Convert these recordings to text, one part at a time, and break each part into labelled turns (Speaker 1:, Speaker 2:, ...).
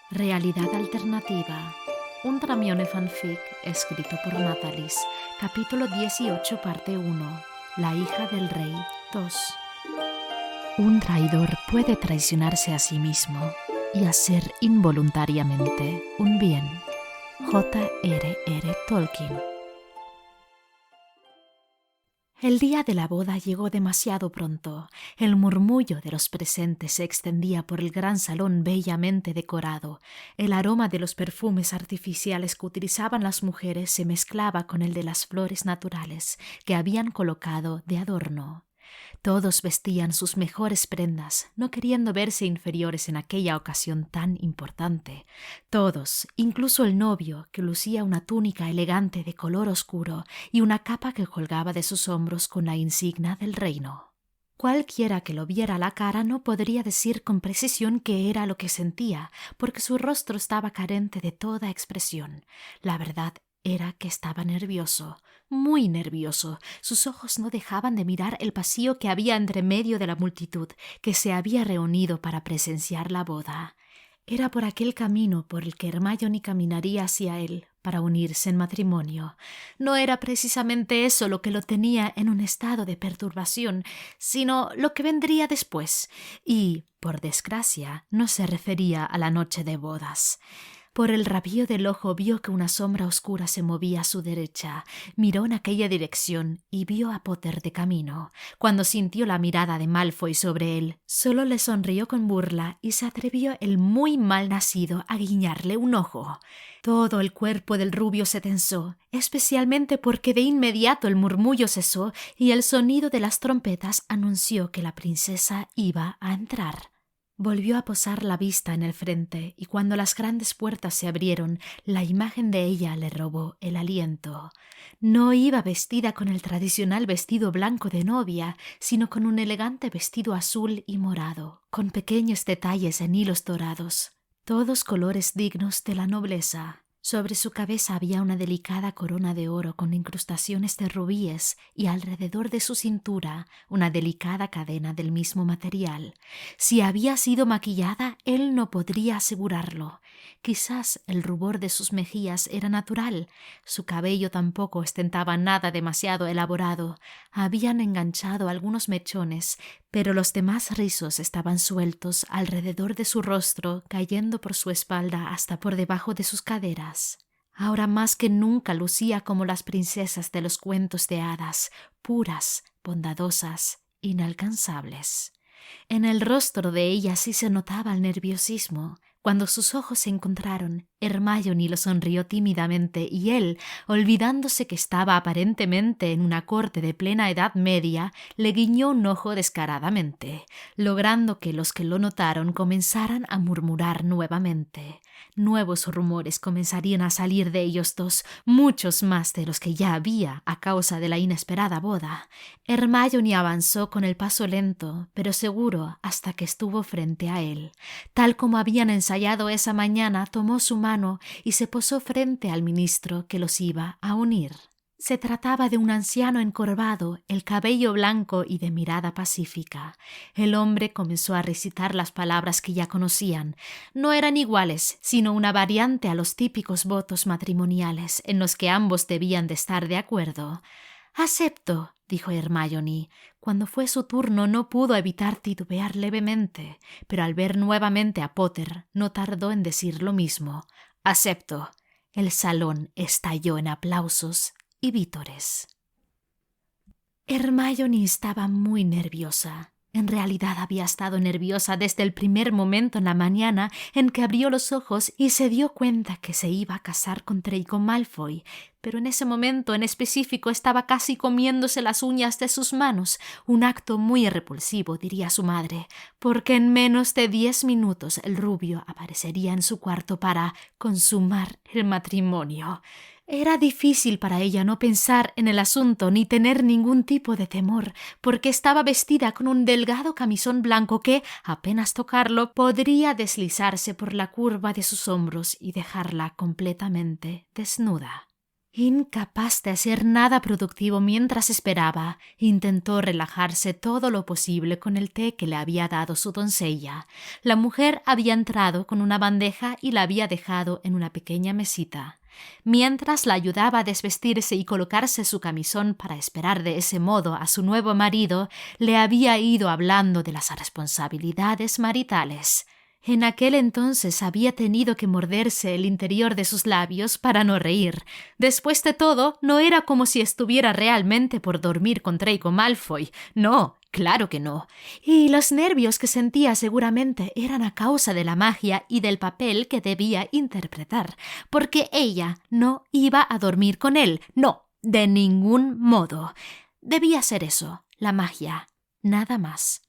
Speaker 1: Realidad alternativa. Un tramione fanfic escrito por Natalis. Capítulo 18, parte 1. La hija del rey 2. Un traidor puede traicionarse a sí mismo y hacer involuntariamente un bien. J.R.R. Tolkien. El día de la boda llegó demasiado pronto. El murmullo de los presentes se extendía por el gran salón bellamente decorado. El aroma de los perfumes artificiales que utilizaban las mujeres se mezclaba con el de las flores naturales que habían colocado de adorno. Todos vestían sus mejores prendas, no queriendo verse inferiores en aquella ocasión tan importante. Todos, incluso el novio, que lucía una túnica elegante de color oscuro y una capa que colgaba de sus hombros con la insignia del reino. Cualquiera que lo viera a la cara no podría decir con precisión qué era lo que sentía, porque su rostro estaba carente de toda expresión. La verdad era que estaba nervioso, muy nervioso. Sus ojos no dejaban de mirar el pasillo que había entre medio de la multitud que se había reunido para presenciar la boda. Era por aquel camino por el que Hermione caminaría hacia él para unirse en matrimonio. No era precisamente eso lo que lo tenía en un estado de perturbación, sino lo que vendría después, y, por desgracia, no se refería a la noche de bodas. Por el rabillo del ojo vio que una sombra oscura se movía a su derecha. Miró en aquella dirección y vio a Potter de camino. Cuando sintió la mirada de Malfoy sobre él, solo le sonrió con burla y se atrevió el muy mal nacido a guiñarle un ojo. Todo el cuerpo del rubio se tensó, especialmente porque de inmediato el murmullo cesó y el sonido de las trompetas anunció que la princesa iba a entrar. Volvió a posar la vista en el frente y cuando las grandes puertas se abrieron, la imagen de ella le robó el aliento. No iba vestida con el tradicional vestido blanco de novia, sino con un elegante vestido azul y morado, con pequeños detalles en hilos dorados, todos colores dignos de la nobleza. Sobre su cabeza había una delicada corona de oro con incrustaciones de rubíes y alrededor de su cintura una delicada cadena del mismo material. Si había sido maquillada, él no podría asegurarlo. Quizás el rubor de sus mejillas era natural. Su cabello tampoco ostentaba nada demasiado elaborado. Habían enganchado algunos mechones, pero los demás rizos estaban sueltos alrededor de su rostro, cayendo por su espalda hasta por debajo de sus caderas. Ahora más que nunca lucía como las princesas de los cuentos de hadas, puras, bondadosas, inalcanzables. En el rostro de ella sí se notaba el nerviosismo. Cuando sus ojos se encontraron, Hermione lo sonrió tímidamente y él, olvidándose que estaba aparentemente en una corte de plena Edad Media, le guiñó un ojo descaradamente, logrando que los que lo notaron comenzaran a murmurar nuevamente. Nuevos rumores comenzarían a salir de ellos dos, muchos más de los que ya había a causa de la inesperada boda. Hermione avanzó con el paso lento, pero seguro, hasta que estuvo frente a él. Tal como habían ensayado esa mañana, tomó su mano y se posó frente al ministro que los iba a unir. Se trataba de un anciano encorvado, el cabello blanco y de mirada pacífica. El hombre comenzó a recitar las palabras que ya conocían. No eran iguales, sino una variante a los típicos votos matrimoniales en los que ambos debían de estar de acuerdo. «Acepto», dijo Hermione. Cuando fue su turno no pudo evitar titubear levemente, pero al ver nuevamente a Potter no tardó en decir lo mismo. «Acepto». El salón estalló en aplausos y vítores. Hermione estaba muy nerviosa. En realidad había estado nerviosa desde el primer momento en la mañana en que abrió los ojos y se dio cuenta que se iba a casar con Draco Malfoy, pero en ese momento en específico estaba casi comiéndose las uñas de sus manos, un acto muy repulsivo, diría su madre, porque en menos de 10 minutos el rubio aparecería en su cuarto para consumar el matrimonio. Era difícil para ella no pensar en el asunto ni tener ningún tipo de temor, porque estaba vestida con un delgado camisón blanco que, apenas tocarlo, podría deslizarse por la curva de sus hombros y dejarla completamente desnuda. Incapaz de hacer nada productivo mientras esperaba, intentó relajarse todo lo posible con el té que le había dado su doncella. La mujer había entrado con una bandeja y la había dejado en una pequeña mesita. Mientras la ayudaba a desvestirse y colocarse su camisón para esperar de ese modo a su nuevo marido, le había ido hablando de las responsabilidades maritales. En aquel entonces había tenido que morderse el interior de sus labios para no reír. Después de todo, no era como si estuviera realmente por dormir con Draco Malfoy. No, claro que no. Y los nervios que sentía seguramente eran a causa de la magia y del papel que debía interpretar, porque ella no iba a dormir con él. No, de ningún modo. Debía ser eso, la magia, nada más.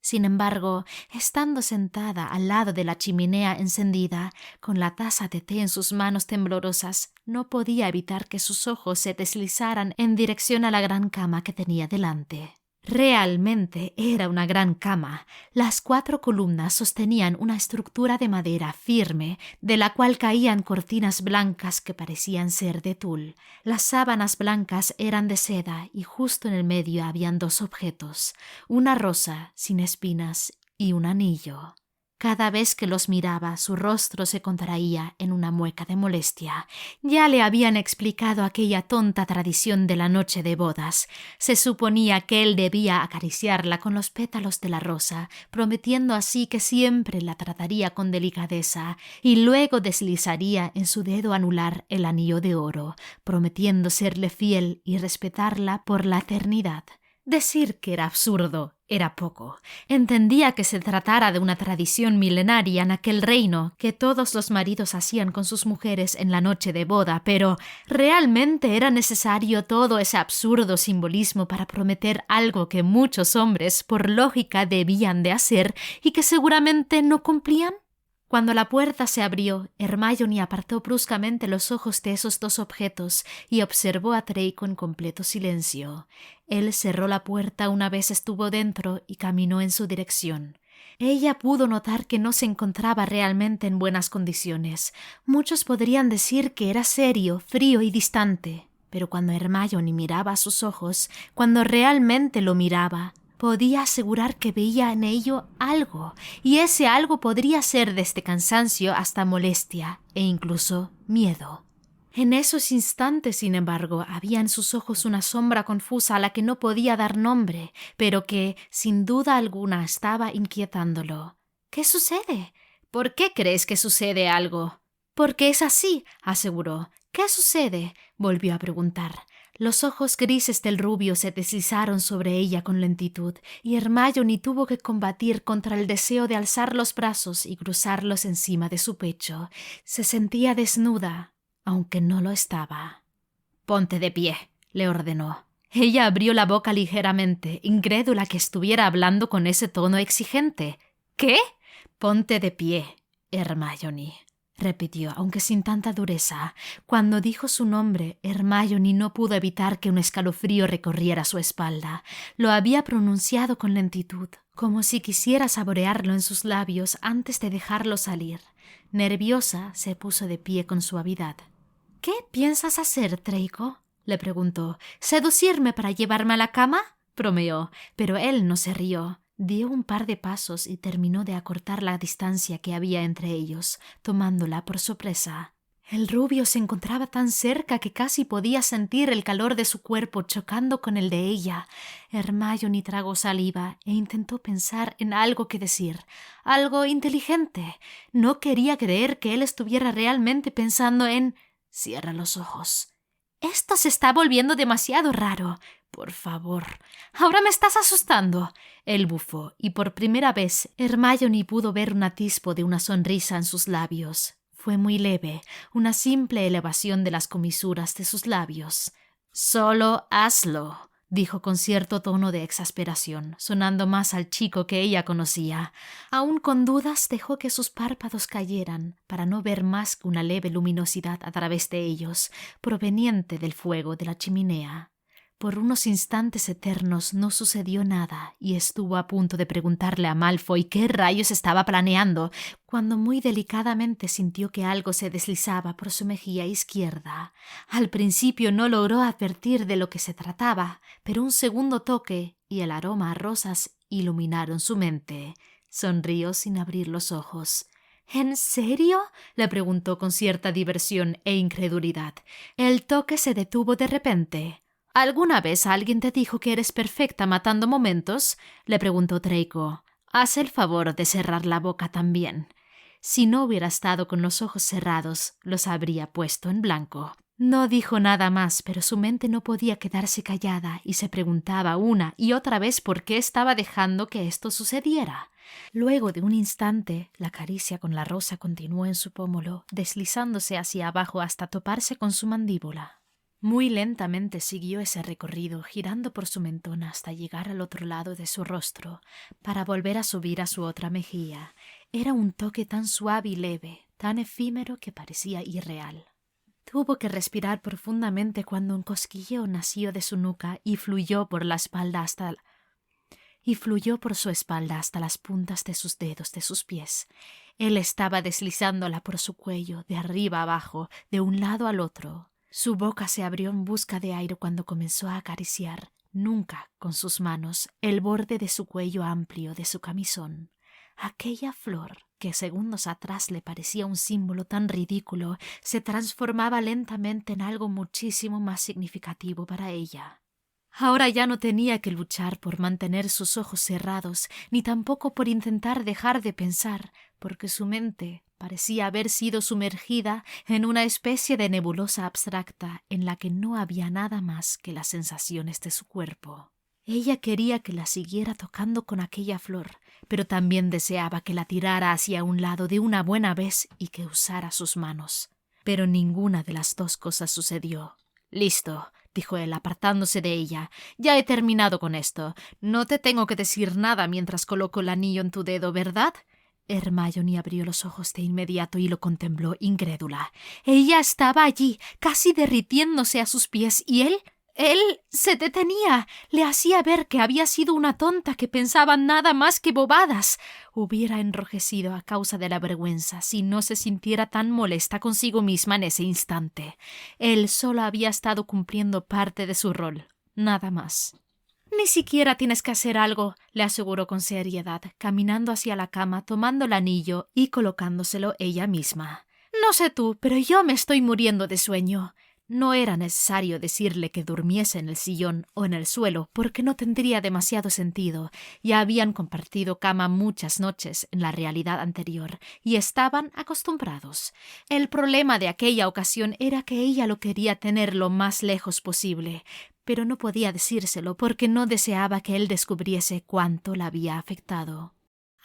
Speaker 1: Sin embargo, estando sentada al lado de la chimenea encendida, con la taza de té en sus manos temblorosas, no podía evitar que sus ojos se deslizaran en dirección a la gran cama que tenía delante. Realmente era una gran cama. Las 4 columnas sostenían una estructura de madera firme, de la cual caían cortinas blancas que parecían ser de tul. Las sábanas blancas eran de seda y justo en el medio habían 2 objetos, una rosa sin espinas y un anillo. Cada vez que los miraba, su rostro se contraía en una mueca de molestia. Ya le habían explicado aquella tonta tradición de la noche de bodas. Se suponía que él debía acariciarla con los pétalos de la rosa, prometiendo así que siempre la trataría con delicadeza, y luego deslizaría en su dedo anular el anillo de oro, prometiendo serle fiel y respetarla por la eternidad. Decir que era absurdo era poco. Entendía que se tratara de una tradición milenaria en aquel reino que todos los maridos hacían con sus mujeres en la noche de boda, pero ¿realmente era necesario todo ese absurdo simbolismo para prometer algo que muchos hombres, por lógica, debían de hacer y que seguramente no cumplían? Cuando la puerta se abrió, Hermione apartó bruscamente los ojos de esos 2 objetos y observó a Draco en completo silencio. Él cerró la puerta una vez estuvo dentro y caminó en su dirección. Ella pudo notar que no se encontraba realmente en buenas condiciones. Muchos podrían decir que era serio, frío y distante, pero cuando Hermione miraba a sus ojos, cuando realmente lo miraba, podía asegurar que veía en ello algo, y ese algo podría ser desde cansancio hasta molestia e incluso miedo. En esos instantes, sin embargo, había en sus ojos una sombra confusa a la que no podía dar nombre, pero que, sin duda alguna, estaba inquietándolo. ¿Qué sucede? ¿Por qué crees que sucede algo? Porque es así, aseguró. ¿Qué sucede? Volvió a preguntar. Los ojos grises del rubio se deslizaron sobre ella con lentitud, y Hermione tuvo que combatir contra el deseo de alzar los brazos y cruzarlos encima de su pecho. Se sentía desnuda, aunque no lo estaba. «Ponte de pie», le ordenó. Ella abrió la boca ligeramente, incrédula que estuviera hablando con ese tono exigente. «¿Qué?» «Ponte de pie, Hermione», repitió, aunque sin tanta dureza. Cuando dijo su nombre, Hermione no pudo evitar que un escalofrío recorriera su espalda. Lo había pronunciado con lentitud, como si quisiera saborearlo en sus labios antes de dejarlo salir. Nerviosa, se puso de pie con suavidad. «¿Qué piensas hacer, Draco?», le preguntó. «¿Seducirme para llevarme a la cama?», bromeó, pero él no se rió. Dio un par de pasos y terminó de acortar la distancia que había entre ellos, tomándola por sorpresa. El rubio se encontraba tan cerca que casi podía sentir el calor de su cuerpo chocando con el de ella. Hermione tragó saliva e intentó pensar en algo que decir, algo inteligente. No quería creer que él estuviera realmente pensando en... «Cierra los ojos». «Esto se está volviendo demasiado raro. Por favor. Ahora me estás asustando». Él bufó, y por primera vez Hermione pudo ver un atisbo de una sonrisa en sus labios. Fue muy leve, una simple elevación de las comisuras de sus labios. «Solo hazlo», dijo con cierto tono de exasperación, sonando más al chico que ella conocía. Aún con dudas dejó que sus párpados cayeran para no ver más que una leve luminosidad a través de ellos, proveniente del fuego de la chimenea. Por unos instantes eternos no sucedió nada y estuvo a punto de preguntarle a Malfoy qué rayos estaba planeando, cuando muy delicadamente sintió que algo se deslizaba por su mejilla izquierda. Al principio no logró advertir de lo que se trataba, pero un segundo toque y el aroma a rosas iluminaron su mente. Sonrió sin abrir los ojos. ¿En serio?, le preguntó con cierta diversión e incredulidad. El toque se detuvo de repente. ¿Alguna vez alguien te dijo que eres perfecta matando momentos?, le preguntó Draco. Haz el favor de cerrar la boca también. Si no hubiera estado con los ojos cerrados, los habría puesto en blanco. No dijo nada más, pero su mente no podía quedarse callada y se preguntaba una y otra vez por qué estaba dejando que esto sucediera. Luego de un instante, la caricia con la rosa continuó en su pómulo, deslizándose hacia abajo hasta toparse con su mandíbula. Muy lentamente siguió ese recorrido, girando por su mentón hasta llegar al otro lado de su rostro, para volver a subir a su otra mejilla. Era un toque tan suave y leve, tan efímero que parecía irreal. Tuvo que respirar profundamente cuando un cosquilleo nació de su nuca y fluyó por su espalda hasta las puntas de sus dedos de sus pies. Él estaba deslizándola por su cuello, de arriba abajo, de un lado al otro. Su boca se abrió en busca de aire cuando comenzó a acariciar, nunca con sus manos, el borde de su cuello amplio de su camisón. Aquella flor, que segundos atrás le parecía un símbolo tan ridículo, se transformaba lentamente en algo muchísimo más significativo para ella. Ahora ya no tenía que luchar por mantener sus ojos cerrados, ni tampoco por intentar dejar de pensar, porque su mente parecía haber sido sumergida en una especie de nebulosa abstracta en la que no había nada más que las sensaciones de su cuerpo. Ella quería que la siguiera tocando con aquella flor, pero también deseaba que la tirara hacia un lado de una buena vez y que usara sus manos. Pero ninguna de las dos cosas sucedió. «Listo», dijo él, apartándose de ella. «Ya he terminado con esto. No te tengo que decir nada mientras coloco el anillo en tu dedo, ¿verdad?» Hermione abrió los ojos de inmediato y lo contempló incrédula. Ella estaba allí, casi derritiéndose a sus pies, y él se detenía, le hacía ver que había sido una tonta que pensaba nada más que bobadas. Hubiera enrojecido a causa de la vergüenza si no se sintiera tan molesta consigo misma en ese instante. Él solo había estado cumpliendo parte de su rol, nada más. «Ni siquiera tienes que hacer algo», le aseguró con seriedad, caminando hacia la cama, tomando el anillo y colocándoselo ella misma. «No sé tú, pero yo me estoy muriendo de sueño». No era necesario decirle que durmiese en el sillón o en el suelo, porque no tendría demasiado sentido. Ya habían compartido cama muchas noches en la realidad anterior y estaban acostumbrados. El problema de aquella ocasión era que ella lo quería tener lo más lejos posible, pero no podía decírselo porque no deseaba que él descubriese cuánto la había afectado.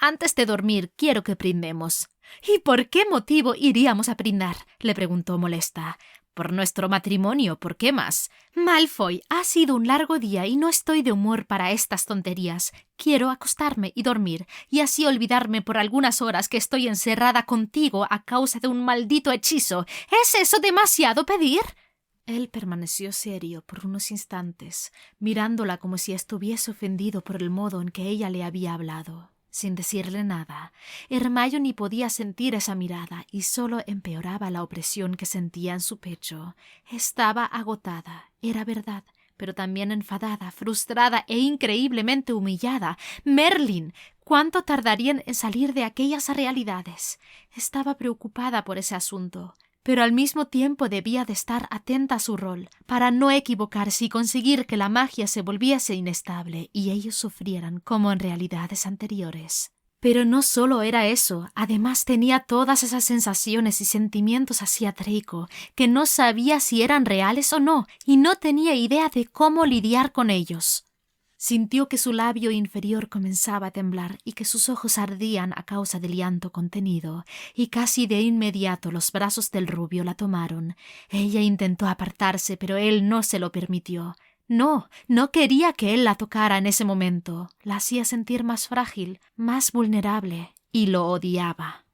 Speaker 1: «Antes de dormir quiero que brindemos». «¿Y por qué motivo iríamos a brindar?», le preguntó molesta. «Por nuestro matrimonio, ¿por qué más?» «Malfoy, ha sido un largo día y no estoy de humor para estas tonterías. Quiero acostarme y dormir, y así olvidarme por algunas horas que estoy encerrada contigo a causa de un maldito hechizo. ¿Es eso demasiado pedir?» Él permaneció serio por unos instantes, mirándola como si estuviese ofendido por el modo en que ella le había hablado. Sin decirle nada, Hermione podía sentir esa mirada y solo empeoraba la opresión que sentía en su pecho. Estaba agotada, era verdad, pero también enfadada, frustrada e increíblemente humillada. Merlin, ¿cuánto tardarían en salir de aquellas realidades? Estaba preocupada por ese asunto, pero al mismo tiempo debía de estar atenta a su rol, para no equivocarse y conseguir que la magia se volviese inestable y ellos sufrieran como en realidades anteriores. Pero no solo era eso, además tenía todas esas sensaciones y sentimientos hacia Draco, que no sabía si eran reales o no, y no tenía idea de cómo lidiar con ellos. Sintió que su labio inferior comenzaba a temblar y que sus ojos ardían a causa del llanto contenido, y casi de inmediato los brazos del rubio la tomaron. Ella intentó apartarse, pero él no se lo permitió. No quería que él la tocara en ese momento. La hacía sentir más frágil, más vulnerable, y lo odiaba.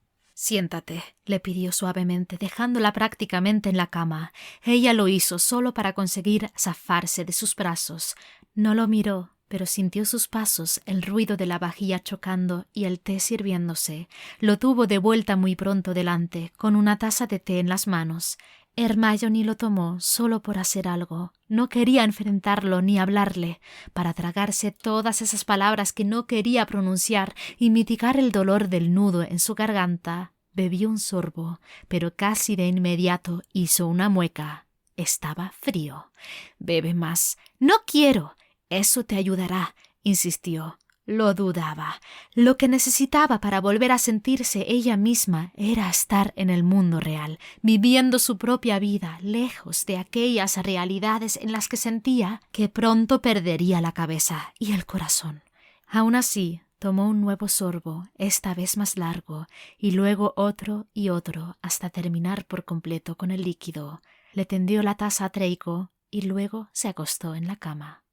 Speaker 1: Siéntate, le pidió suavemente, dejándola prácticamente en la cama. Ella lo hizo solo para conseguir zafarse de sus brazos. No lo miró, pero sintió sus pasos, el ruido de la vajilla chocando y el té sirviéndose. Lo tuvo de vuelta muy pronto delante, con una taza de té en las manos. Hermione lo tomó solo por hacer algo. No quería enfrentarlo ni hablarle, para tragarse todas esas palabras que no quería pronunciar y mitigar el dolor del nudo en su garganta. Bebió un sorbo, pero casi de inmediato hizo una mueca. Estaba frío. «Bebe más». «No quiero». «Eso te ayudará», insistió. Lo dudaba. Lo que necesitaba para volver a sentirse ella misma era estar en el mundo real, viviendo su propia vida, lejos de aquellas realidades en las que sentía que pronto perdería la cabeza y el corazón. Aún así, tomó un nuevo sorbo, esta vez más largo, y luego otro y otro, hasta terminar por completo con el líquido. Le tendió la taza a Draco y luego se acostó en la cama.